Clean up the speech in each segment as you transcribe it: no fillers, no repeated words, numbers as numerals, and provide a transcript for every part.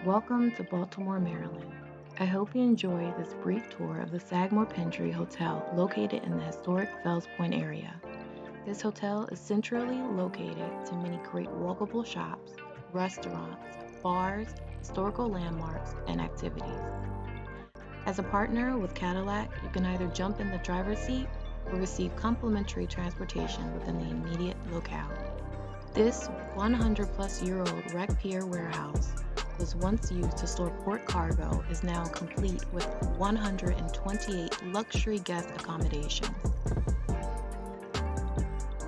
Welcome to Baltimore, Maryland. I hope you enjoy this brief tour of the Sagamore Pendry Hotel located in the historic Fells Point area. This hotel is centrally located to many great walkable shops, restaurants, bars, historical landmarks, and activities. As a partner with Cadillac, you can either jump in the driver's seat or receive complimentary transportation within the immediate locale. This 100-plus-year-old wreck pier warehouse was once used to store port cargo is now complete with 128 luxury guest accommodations.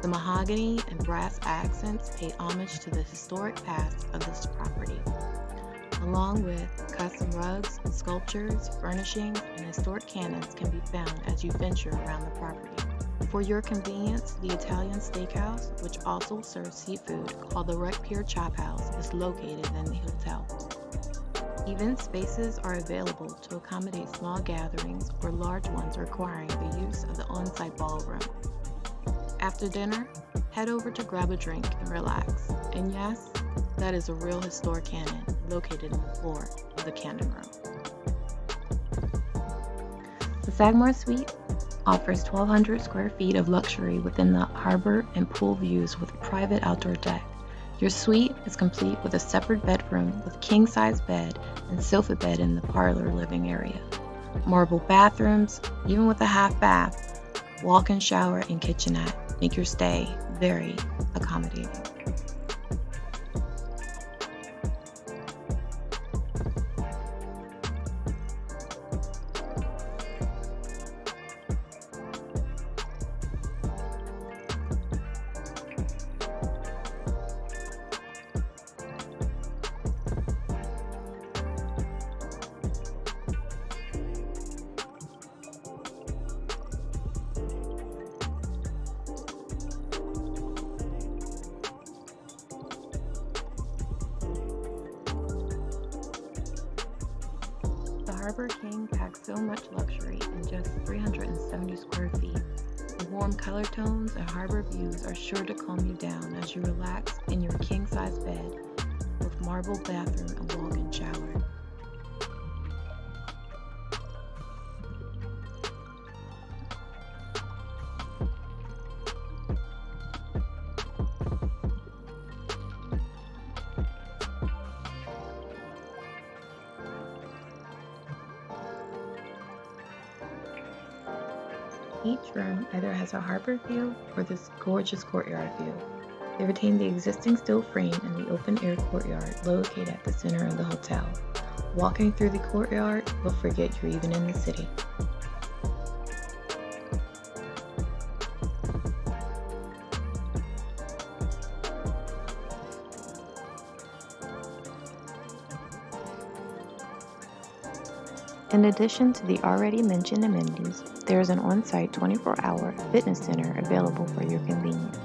The mahogany and brass accents pay homage to the historic past of this property, along with custom rugs, sculptures, furnishings, and historic cannons can be found as you venture around the property. For your convenience, the Italian steakhouse, which also serves seafood, called the Wreck Pier Chop House, is located in the hotel. Event spaces are available to accommodate small gatherings or large ones requiring the use of the on-site ballroom. After dinner, head over to grab a drink and relax. And yes, that is a real historic cannon located in the floor of the cannon room. The Sagamore Suite offers 1,200 square feet of luxury within the harbor and pool views with a private outdoor deck. Your suite is complete with a separate bedroom with king-size bed and sofa bed in the parlor living area. Marble bathrooms, even with a half bath, walk-in shower and kitchenette make your stay very accommodating. The Harbor King packs so much luxury in just 370 square feet. The warm color tones and harbor views are sure to calm you down as you relax in your king-size bed with marble bathroom and walk-in shower. Each room either has a harbor view or this gorgeous courtyard view. They retain the existing steel frame in the open-air courtyard located at the center of the hotel. Walking through the courtyard, you'll forget you're even in the city. In addition to the already mentioned amenities, there is an on-site 24-hour fitness center available for your convenience.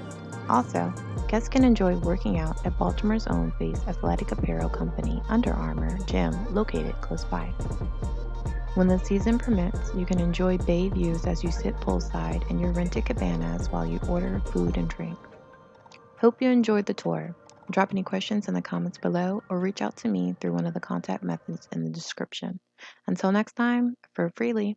Also, guests can enjoy working out at Baltimore's own base athletic apparel company Under Armour gym located close by. When the season permits, you can enjoy bay views as you sit poolside in your rented cabanas while you order food and drink. Hope you enjoyed the tour. Drop any questions in the comments below or reach out to me through one of the contact methods in the description. Until next time, FroFreely.